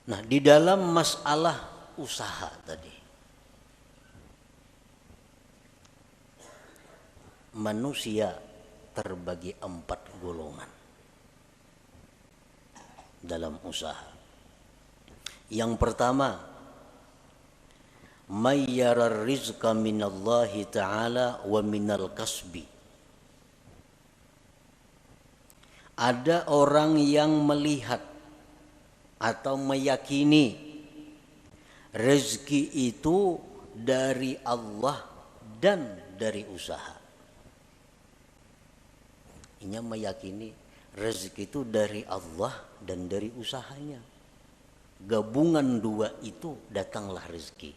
Nah, di dalam masalah usaha tadi, manusia terbagi 4 golongan dalam usaha. Yang pertama, mayyarar rizqa minallahi ta'ala wa minal kasbi. Ada orang yang melihat atau meyakini rezeki itu dari Allah dan dari usaha. Ini meyakini rezeki itu dari Allah dan dari usahanya. Gabungan dua itu datanglah rezeki.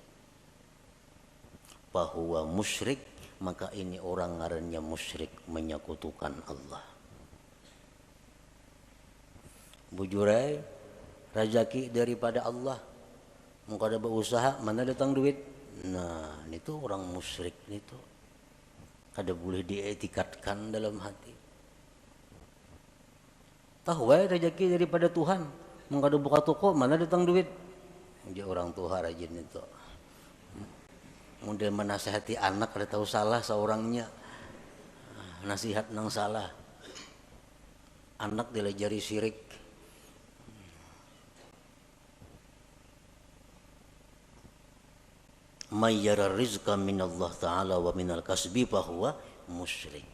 Bahwa musyrik, maka ini orang ngarannya musyrik, menyekutukan Allah. Bujurai rezeki daripada Allah. Muka ada berusaha, mana datang duit? Nah, itu orang musyrik itu. Kada boleh dietikatkan dalam hati. Tahu rezeki daripada Tuhan. Muka ada buka toko, mana datang duit? Dia orang tua rajin itu. Mungkin menasihati anak kada tahu salah seorangnya. Nasihat nang salah. Anak dilajari syirik. Mayyara rizqa minallah ta'ala wa minal kasbi fahuwa musyrik.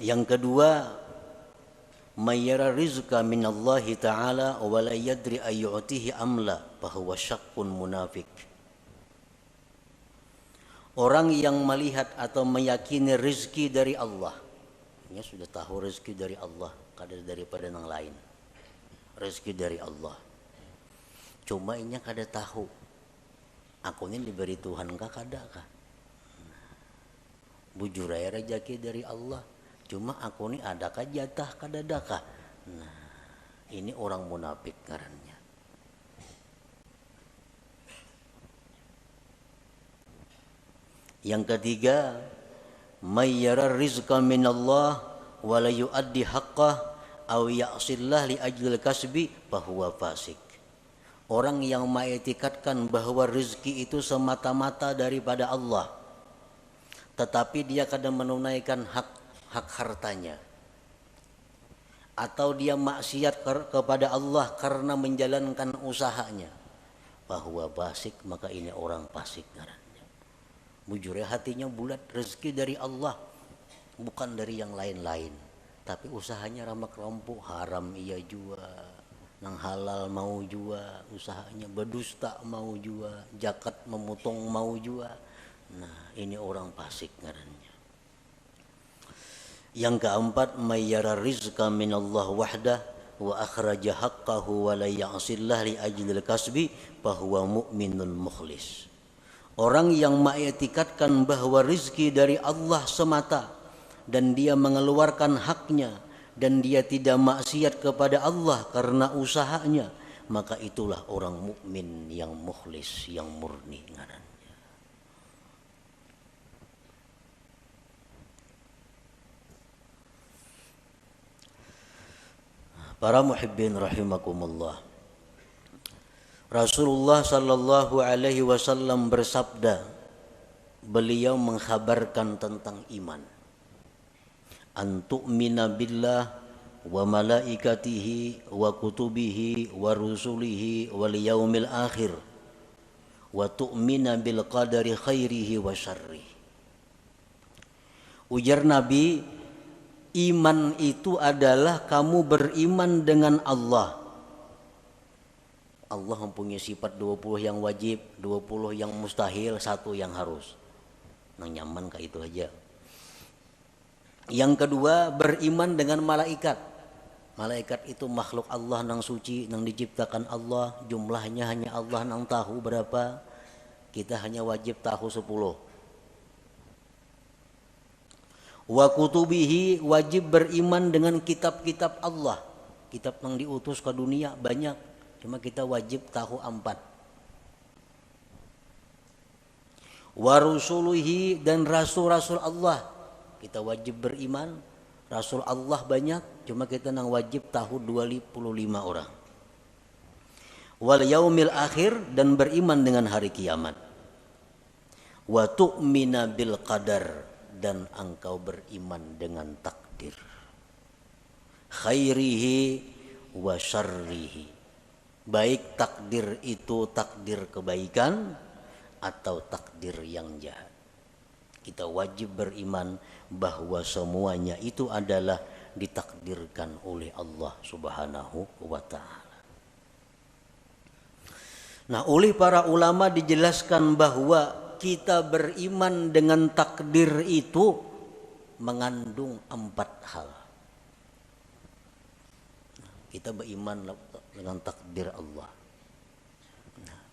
Yang kedua, mayyara rizqa minallahi ta'ala wa la yadri ayyu'tihi amla fahuwa syakkun munafik. Orang yang melihat atau meyakini rezeki dari Allah, dia sudah tahu rezeki dari Allah, kada daripada yang lain. Rezeki dari Allah. Cuma ini kada tahu. Aku ini diberi Tuhan kah kada kah? Bujur aja rezeki dari Allah. Cuma aku ini adakah jatah kada adakah? Nah, ini orang munafik ngarannya. Yang ketiga, mayyara rizqa minallah wa la yuaddi haqqah aw ya'sillah li ajlil kasbi fahuwa fasik. Orang yang mengetikatkan bahwa rezeki itu semata-mata daripada Allah, tetapi dia kadang menunaikan hak hartanya, atau dia maksiat kepada Allah karena menjalankan usahanya, bahwa fasik, maka ini orang fasik ngarannya. Bujurnya hatinya bulat, rezeki dari Allah, bukan dari yang lain-lain, tapi usahanya ramak rampuk, haram ia jua. Nang halal mau jua, usahanya berdusta mau jua, zakat memotong mau jua. Nah, ini orang fasik ngarannya. Yang keempat, mayyara rizqa minallah wahdah wa akhraja haqqahu wa la ya'sillah li ajlil kasbi fahuwa mu'minun mukhlis. Orang yang mengetikatkan bahwa rizki dari Allah semata dan dia mengeluarkan haknya dan dia tidak maksiat kepada Allah karena usahanya, maka itulah orang mukmin yang mukhlis, yang murni ngarannya. Para muhibbin rahimakumullah. Rasulullah sallallahu alaihi wasallam bersabda, beliau mengkhabarkan tentang iman. Antu'mina billah wa malaikatihi wa kutubihi wa rusulihi wal yaumil akhir wa tu'mina bil qadari khairihi wa syarrih. Ujar Nabi, iman itu adalah kamu beriman dengan Allah. Allah mempunyai sifat 20 yang wajib, 20 yang mustahil, 1 yang harus. Nang nyaman kayak itu aja. Yang kedua, beriman dengan malaikat. Malaikat itu makhluk Allah nang suci, nang diciptakan Allah, jumlahnya hanya Allah nang tahu berapa. Kita hanya wajib tahu 10. Wa kutubihi, wajib beriman dengan kitab-kitab Allah. Kitab nang diutus ke dunia banyak, cuma kita wajib tahu 4. Wa rusuluhi, dan rasul-rasul Allah, kita wajib beriman. Rasul Allah banyak, cuma kita nang wajib tahu 25 orang. wal yaumil akhir, dan beriman dengan hari kiamat, wa tu'mina bil qadar, dan engkau beriman dengan takdir, khairihi wa syarrihi, baik takdir itu takdir kebaikan atau takdir yang jahat. Kita wajib beriman bahwa semuanya itu adalah ditakdirkan oleh Allah Subhanahu wa ta'ala. Nah, oleh para ulama dijelaskan bahwa kita beriman dengan takdir itu mengandung 4 hal. Kita beriman dengan takdir Allah.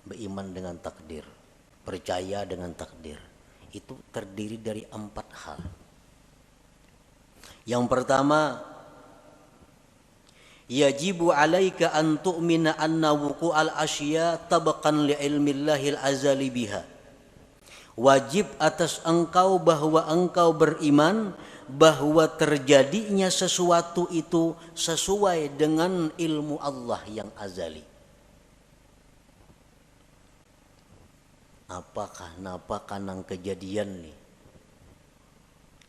Beriman dengan takdir, percaya dengan takdir, itu terdiri dari 4 hal. Yang pertama, yajibu alaika an tu'mina anna wuqu'al asya tabaqan li ilmillahil azali biha. Wajib atas engkau bahwa engkau beriman bahwa terjadinya sesuatu itu sesuai dengan ilmu Allah yang azali. Apakah napa kanang kejadian nih,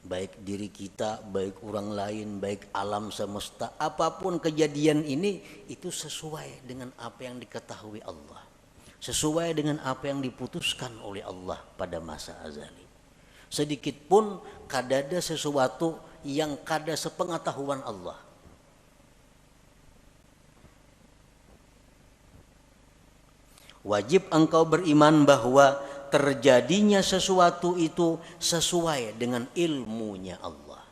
baik diri kita, baik orang lain, baik alam semesta, apapun kejadian ini itu sesuai dengan apa yang diketahui Allah, sesuai dengan apa yang diputuskan oleh Allah pada masa azali. Sedikit pun kadada sesuatu yang kada sepengetahuan Allah. Wajib engkau beriman bahwa terjadinya sesuatu itu sesuai dengan ilmunya Allah.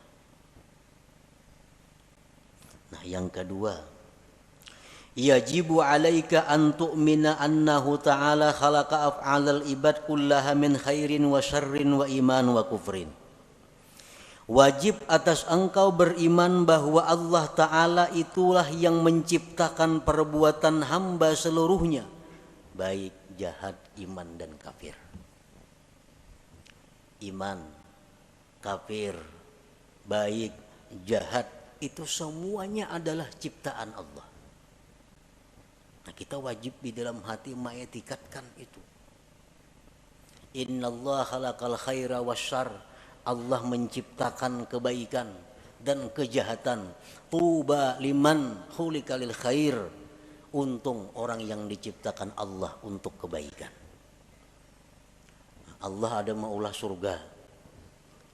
Nah, yang kedua, yajibu alaika an tu'mina annahu ta'ala khalaqa af'alal ibad kullaha min khairin wa syarrin wa iman wa kufrin. Wajib atas engkau beriman bahwa Allah Ta'ala itulah yang menciptakan perbuatan hamba seluruhnya, baik jahat, iman dan kafir. Iman, kafir, baik, jahat, itu semuanya adalah ciptaan Allah. Nah, kita wajib di dalam hati mengetikatkan itu. Innallaha khalaqal khaira wasyarr, Allah menciptakan kebaikan dan kejahatan. Tuba liman khuliqa lil khair, untung orang yang diciptakan Allah untuk kebaikan. Allah ada maulah surga,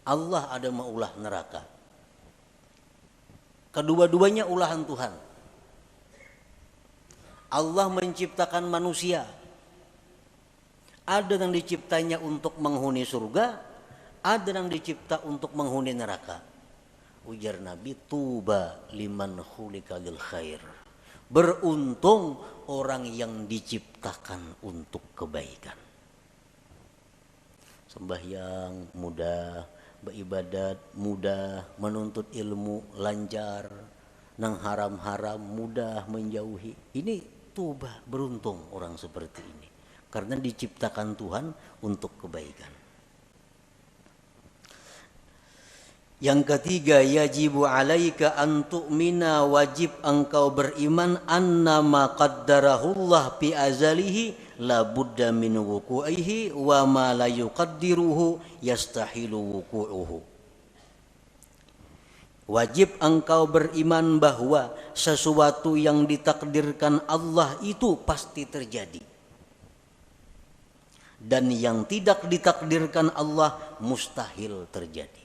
Allah ada maulah neraka. Kedua-duanya ulahan Tuhan. Allah menciptakan manusia, ada yang diciptanya untuk menghuni surga, ada yang dicipta untuk menghuni neraka. Ujar Nabi, tuba liman khuliqa lil khair, beruntung orang yang diciptakan untuk kebaikan. Sembahyang mudah, beribadat mudah, menuntut ilmu lancar, nang haram-haram mudah menjauhi. Ini tuba, beruntung orang seperti ini, karena diciptakan Tuhan untuk kebaikan. Yang ketiga, yajibu alaika an tu'mina, wajib engkau beriman annama qaddarahullah fi azalihi la budda min wuku'ihi wa ma la yuqaddiruhu yastahilu wuku'uhu. Wajib engkau beriman bahwa sesuatu yang ditakdirkan Allah itu pasti terjadi, dan yang tidak ditakdirkan Allah mustahil terjadi.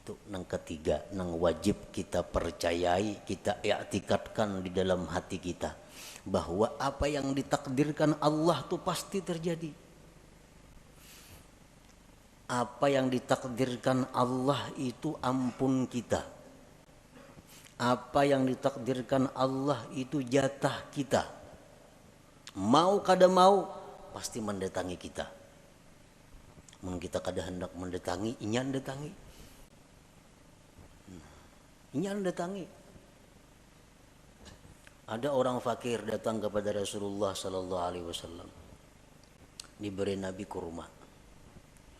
Itu yang ketiga, yang wajib kita percayai, kita i'tikadkan di dalam hati kita, bahwa apa yang ditakdirkan Allah itu pasti terjadi. Apa yang ditakdirkan Allah itu ampun kita. Apa yang ditakdirkan Allah itu jatah kita. Mau kada mau pasti mendatangi kita. Mun kita kada hendak mendatangi, inyan datangi. Inyan datangi. Ada orang fakir datang kepada Rasulullah sallallahu alaihi wasallam. Diberi Nabi kurma.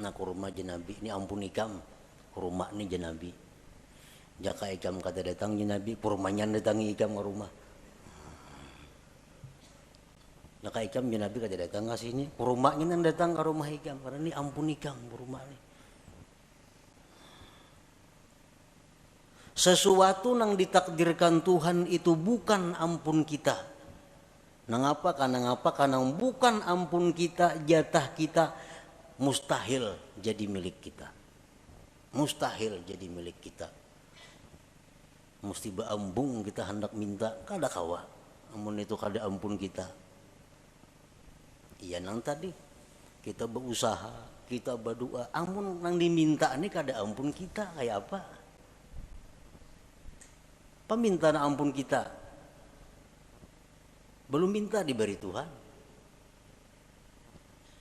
Nah, kurma jenabi ini ampun ikam. Kurma ni jenabi. Jaka ikam kata datang jenabi, kurmanya datangi ikam ke rumah. Lah ka ikam Nabi kada datang ka sini, rumahnya nang datang ke rumah ikam karena ini ampun ikam rumah ini. Sesuatu yang ditakdirkan Tuhan itu bukan ampun kita. Nangapa? Karena bukan ampun kita, jatah kita mustahil jadi milik kita. Mustahil jadi milik kita. Mesti beambung kita hendak minta, kada kawa. Amun itu kada ampun kita. Iya nang tadi kita berusaha, kita berdoa, amun nang diminta ini kada ampun kita kayak apa? Peminta ampun kita belum minta diberi Tuhan.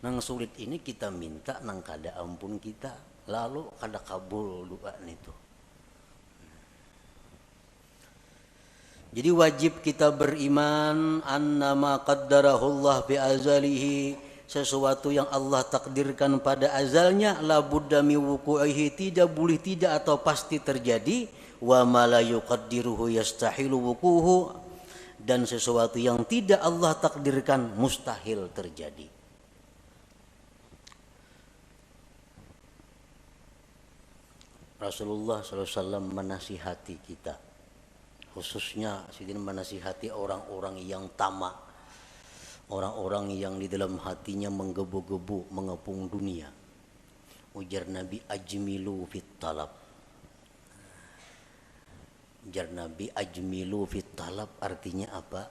Nang sulit ini kita minta nang kada ampun kita, lalu kada kabul doa itu. Jadi wajib kita beriman annama qaddarahullah fi azalihi, sesuatu yang Allah takdirkan pada azalnya la budda mi wuqu'ihi, tidak boleh tidak atau pasti terjadi, wa ma la yuqaddiruhu yastahilu wuquhu, dan sesuatu yang tidak Allah takdirkan mustahil terjadi. Rasulullah SAW menasihati kita, khususnya sidin menasihati orang-orang yang tamak, orang-orang yang di dalam hatinya menggebu-gebu mengepung dunia. Ujar Nabi, ajmilu fit talab. Ujar Nabi, ajmilu fit talab artinya apa?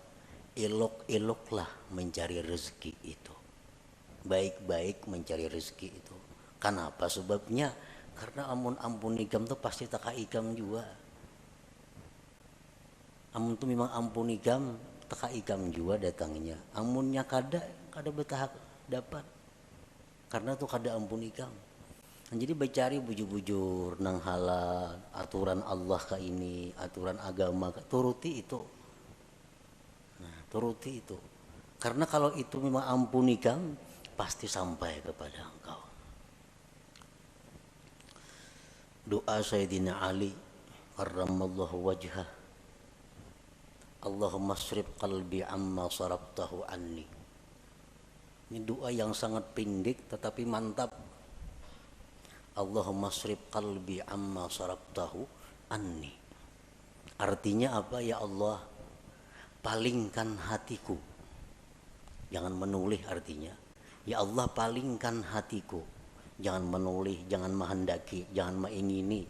Elok-eloklah mencari rezeki itu, baik-baik mencari rezeki itu. Kenapa sebabnya? Karena ampun ikam tuh pasti tak ikam juga. Amun tuh memang ampun ikam, tak ikam juga datangnya. Amunnya kada betah dapat. Karena tuh kada ampun ikam. Nah, jadi bercari bujur-bujur nang halal, aturan Allah ka ini, aturan agama ka, turuti itu. Nah, turuti itu. Karena kalau itu memang ampun ikam, pasti sampai kepada engkau. Doa Sayyidina Ali karramallahu wajhah, Allahumma srif qalbi amma sarabtahu anni. Ini doa yang sangat pendek tetapi mantap. Allahumma srif qalbi amma sarabtahu anni. Artinya apa? Ya Allah, palingkan hatiku. Jangan menoleh artinya. Ya Allah, palingkan hatiku. Jangan menoleh, jangan menghendaki, jangan mengingini.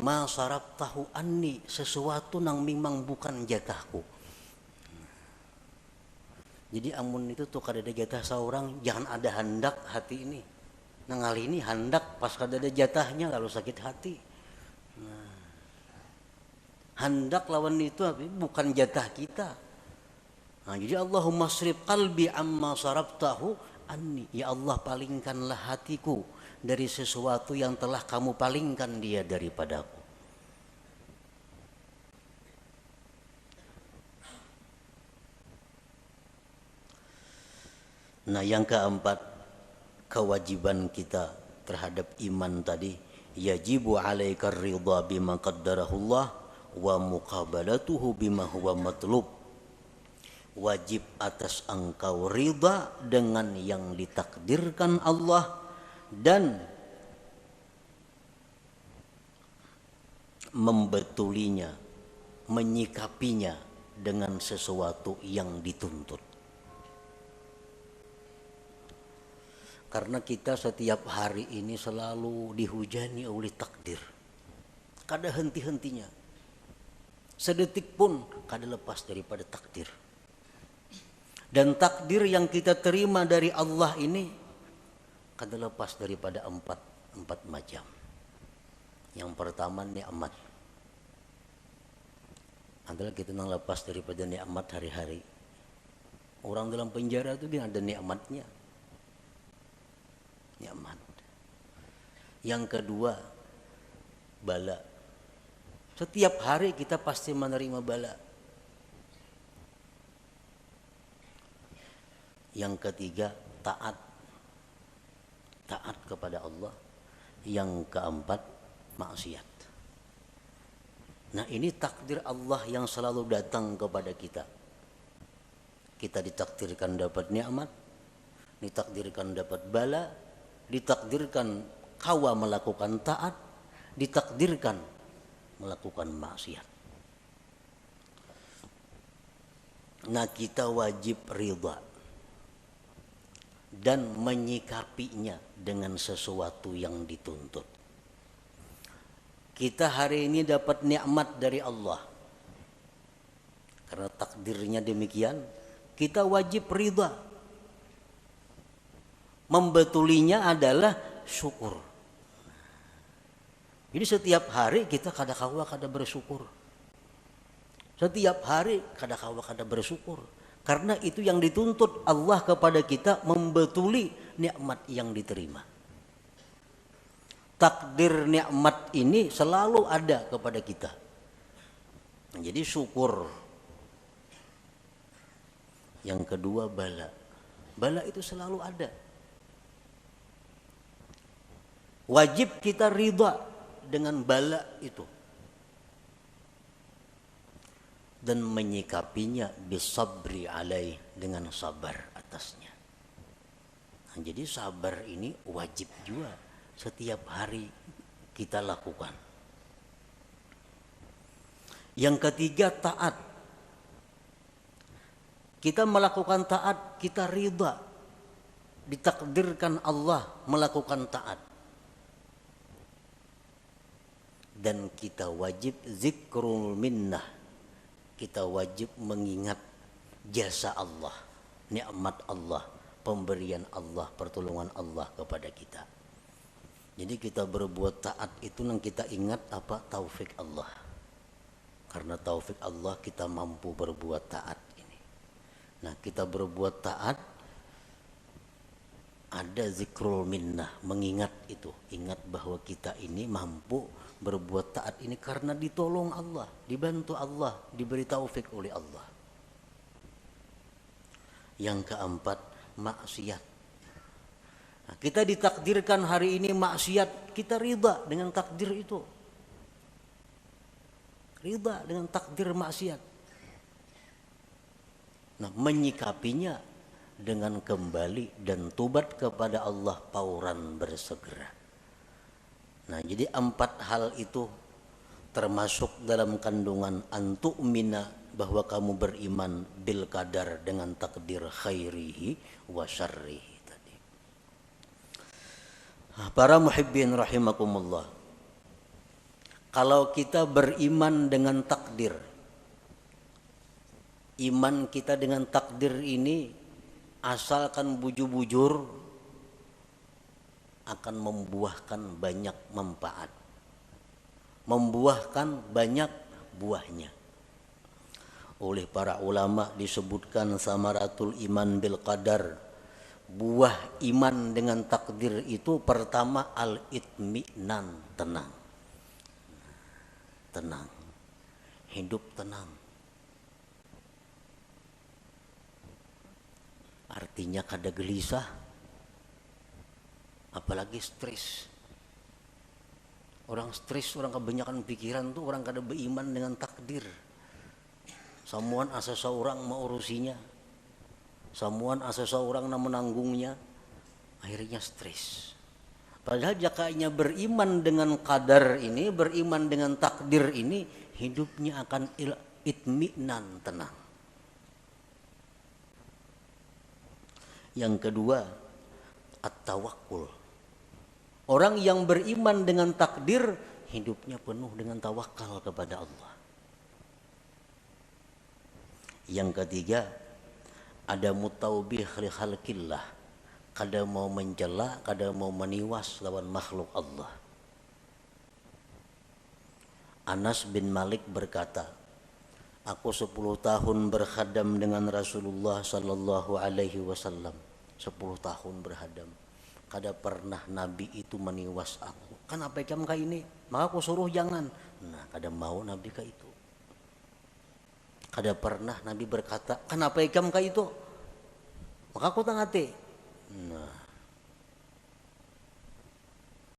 Ma sarabtahu anni, sesuatu nang memang bukan jatahku. Jadi amun itu tuh kada ada jatah seorang, jangan ada hendak hati ini. Nang hal ini hendak pas kada ada jatahnya kalau sakit hati. Nah, hendak lawan itu bukan jatah kita. Nah, jadi Allahumma srif qalbi amma sarabtahu anni. Ya Allah, palingkanlah hatiku dari sesuatu yang telah kamu palingkan dia daripadaku. Nah, yang keempat, kewajiban kita terhadap iman tadi, yajibu alaika ridha bima qaddarahullah wa muqabalatuhu bima huwa matlub. Wajib atas engkau ridha dengan yang ditakdirkan Allah dan membetulinya, menyikapinya dengan sesuatu yang dituntut. Karena kita setiap hari ini selalu dihujani oleh takdir, kada henti-hentinya. Sedetik pun kada lepas daripada takdir. Dan takdir yang kita terima dari Allah ini kada lepas daripada empat macam. Yang pertama nikmat. Adalah kita nang lepas daripada nikmat hari-hari. Orang dalam penjara itu dia ada nikmatnya. Nikmat. Yang kedua, bala. Setiap hari kita pasti menerima bala. Yang ketiga, taat kepada Allah. Yang keempat, maksiat. Nah, ini takdir Allah yang selalu datang kepada kita. Kita ditakdirkan dapat nikmat, ditakdirkan dapat bala, ditakdirkan kawa melakukan taat, ditakdirkan melakukan maksiat. Nah, kita wajib ridha dan menyikapinya dengan sesuatu yang dituntut. Kita hari ini dapat nikmat dari Allah. Karena takdirnya demikian, kita wajib ridha. Membetulinya adalah syukur. Jadi setiap hari kita kada bersyukur. Setiap hari kada bersyukur. Karena itu yang dituntut Allah kepada kita, membetuli nikmat yang diterima. Takdir nikmat ini selalu ada kepada kita. Jadi syukur. Yang kedua bala. Bala itu selalu ada. Wajib kita ridha dengan bala itu. Dan menyikapinya bisabri alaih, dengan sabar atasnya. Nah, jadi sabar ini wajib juga setiap hari kita lakukan. Yang ketiga taat. Kita melakukan taat, kita ridha. Ditakdirkan Allah melakukan taat. Dan kita wajib zikrul minnah. Kita wajib mengingat jasa Allah, nikmat Allah, pemberian Allah, pertolongan Allah kepada kita. Jadi kita berbuat taat itu yang kita ingat apa? Taufik Allah. Karena taufik Allah kita mampu berbuat taat ini. Nah, kita berbuat taat, ada zikrul minnah, mengingat itu, ingat bahwa kita ini mampu berbuat taat ini karena ditolong Allah, dibantu Allah, diberi taufik oleh Allah. Yang keempat, maksiat. Nah, kita ditakdirkan hari ini maksiat, kita ridha dengan takdir itu. Ridha dengan takdir maksiat. Nah, menyikapinya dengan kembali dan tobat kepada Allah pauran bersegera. Nah, jadi 4 hal itu termasuk dalam kandungan antu'mina, bahwa kamu beriman bil qadar, dengan takdir khairihi wa syarrihi tadi. Para muhibbin rahimakumullah. Kalau kita beriman dengan takdir, iman kita dengan takdir ini asalkan bujur-bujur akan membuahkan banyak manfaat, membuahkan banyak buahnya. Oleh para ulama disebutkan samaratul iman bil qadar, buah iman dengan takdir itu pertama al-itminan, tenang. Tenang, hidup tenang. Artinya kada gelisah, apalagi stres. Orang stres, orang kebanyakan pikiran tuh orang kada beriman dengan takdir. Samuan asa seorang mau urusinya, samuan asa seorang na menanggungnya, akhirnya stres. Padahal jakanya beriman dengan qadar ini, beriman dengan takdir ini, hidupnya akan itminan, tenang. Yang kedua, at-tawakkul. Orang yang beriman dengan takdir, hidupnya penuh dengan tawakal kepada Allah. Yang ketiga, ada mutaubih li khalqillah. Kada mau mencela, kada mau meniwas lawan makhluk Allah. Anas bin Malik berkata, aku 10 tahun berkhadam dengan Rasulullah sallallahu alaihi wasallam. 10 tahun berkhadam. Kada pernah Nabi itu meniwas aku. Kan apa jam kah ini? Maka aku suruh jangan. Nah, kada mau Nabi kah itu. Kada pernah Nabi berkata, kan apa jam kah itu? Maka aku tangati. Nah,